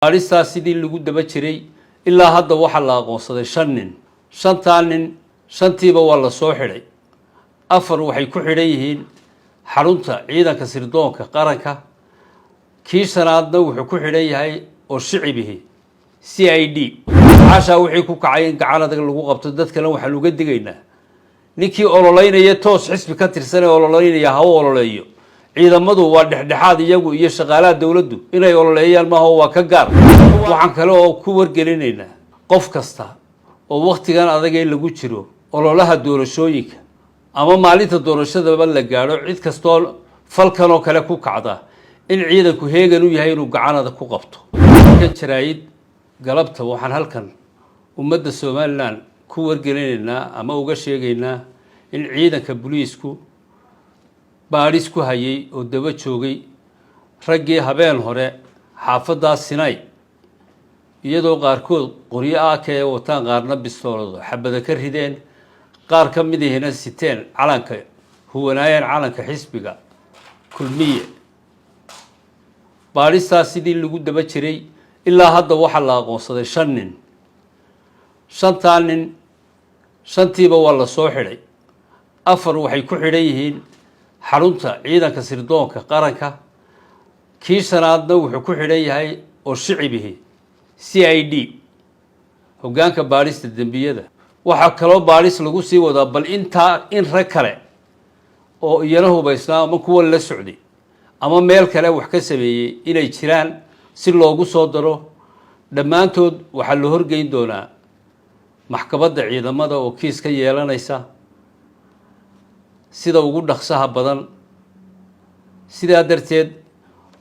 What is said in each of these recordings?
Baadhistaas sidii lagu daba jiray ilaa hadda waxa la aqoonsaday 5 nin. 5 nin shantiiba waa la soo xidhay. 4 waxay ku xidhan yihiin xarunta ciidanka sirdoonka qaranka. Kii shanaadna wuxuu ku xidhan yahay oo shicibihi CID. Caasha wixii ku kacay in gacan adag lagu qabto dadkana waxa lagu digaynaa. Ninkii ololeynaya toos xisbi ka tirsan oo ololeynaya ha ololeeyo. ciidamadu waa dhexdhexaad iyagu iyo shaqaalaha dawladdu inay ololeeyaan ma waa ka gaar waxaan kale oo ku wargelinaynaa qof kasta oo waqtigan adag ee lagu jiro ololaha doorashooyinka ama maalinta doorashada la gaaro cid kasto falkan oo kale ku kacda in ciidanku heegan u yahay inuu gacanada ku qabto kan jaraayid galabta waxaan halkan ummadda Soomaaliland ku wargelinaynaa ama uga sheegaynaa in ciidanka booliisku baadhis ku hayay oo daba joogay raggii habeen hore xaafadda Sinay iyadoo qaarkood qoryo AK wataan qaarna bistoolado xabada ka rideen qaar ka mid ahina siteen calanka huwanaayeen calanka xisbiga kulmiye baadhistaas sidii lagu daba jiray ilaa hadda waxa la aqoonsaday 5 nin. 5 nin shantiiba waa la soo xidhay. 4 waxay ku xidhan yihiin xarunta ciidanka sirdoonka qaranka. Kii shanaadna wuxuu ku xidhan yahay oo shicibihi CID hoggaanka baadhista dambiyada. waxa kale oo baadhis lagu sii wadaa bal in rag kale oo iyana hubaysnaa ama kuwa la socday ama meel kale wax ka sameeyay inay jiraan si loogu soo daro dhammaantood waxa la horgeyn doonaa maxkamadda ciidamada oo kiis ka yeelanaysa sida ugu dhaqsaha badan. sidaa darteed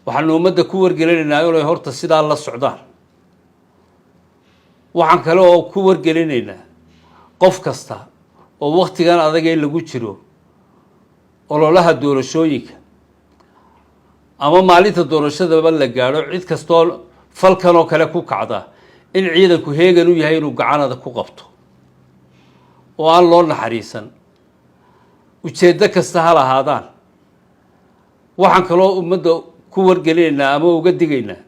waxaan ummadda ku wargelinaynaa inay horta sidaa la socdaan. waxaan kale oo ku wargelinaynaa qof kasta oo waqtigan adag ee lagu jiro ololaha doorashooyinka ama maalinta doorashada la gaaro cid kasto falkan oo kale ku kacda in ciidanku heegan u yahay inuu gacanada ku qabto oo aan loo naxariisan ujeeddo kasta ha lahaadaan. waxaan kaloo ummadda ku wargelinaynaa ama uga digaynaa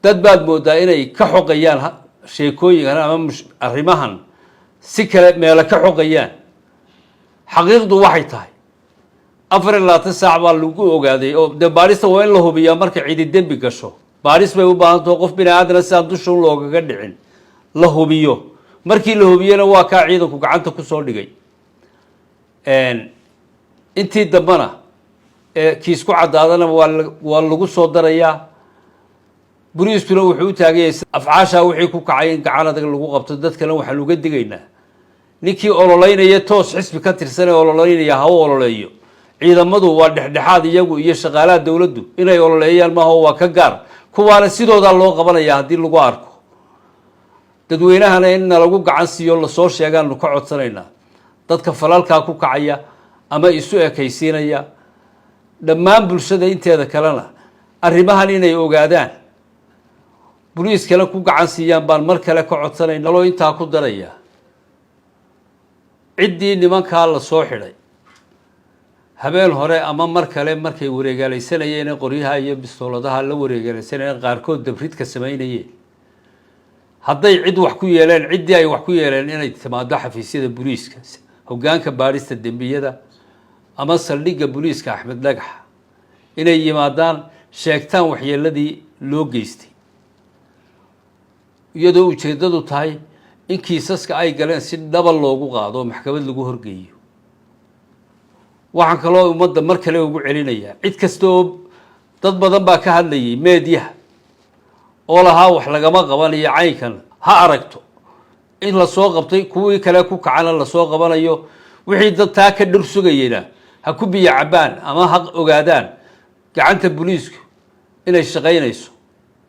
dad baad moodaa inay ka xoqayaan sheekooyinkan ama arrimahan si kale meel ka xoqayaan. xaqiiqdu waxay tahay 24 saac baa lagu ogaaday oo baadhista waa in la hubiyaa marka cidi dembi gasho. baadhis bay u baahan tahay qof bini'aadana si aan dusha loogaga dhicin la hubiyo. markii la hubiyana waa ka ciidanku gacanta ku soo dhigay. intii dambana kiis ku cadaadana waa lagu soo darayaa. booliiskuna wuxuu u taagay afcaasha wixii ku kacay in gacan adag lagu qabto dadkana waxa lagu digaynaa. ninkii ololeynaya toos xisbi ka tirsan oo ololeynaya ha ololeeyo. ciidamadu waa dhexdhexaad iyagu iyo shaqaalaha dawladdu inay ololeeyaan ma waa ka gaar kuwaana sidooda loo qabanaya hadii lagu arko. dadweynahana in lagu gacan siiyo la soo sheegaan ka codsanaynaa dadka falalka ku kacaya ama isu ekaysiinaya dhammaan bulshada inteeda kalena arrimahan inay ogaadaan booliiskana ku gacan siiyaan baan mar kale ka codsanaynaa loo inta ku daraya ciddii nimanka la soo xidhay habeen hore ama mar kale markay wareegaalaysanayeen qoryaha iyo bistooladaha la wareegaalaysanayeen qaarkood dabridka sameynayeen hadday cid wax ku yeeleen ciddii ay wax ku yeeleen inay timaado xafiisyada booliiska hoggaanka baadhista dambiyada ama saldhigga booliiska Axmed Dhagax inay yimaadaan sheegtaan waxyeeladii loo geystay iyadoo ujeedadu tahay in kiisaska ay galeen si double loogu qaado maxkamad lagu horgeeyo. waxaan kaloo ummadda mar kale ugu celinayaa cid kasto dad badan baa ka hadlayay meediya oo lahaa wax lagama qabanayo caynkan ha aragto in la soo qabtay kuwii kale ku kacana la soo qabanayo wixii dad taa ka dhir sugayeen ha ku biyo cabaan ama ha ogaadaan gacanta booliisku inay shaqeynayso.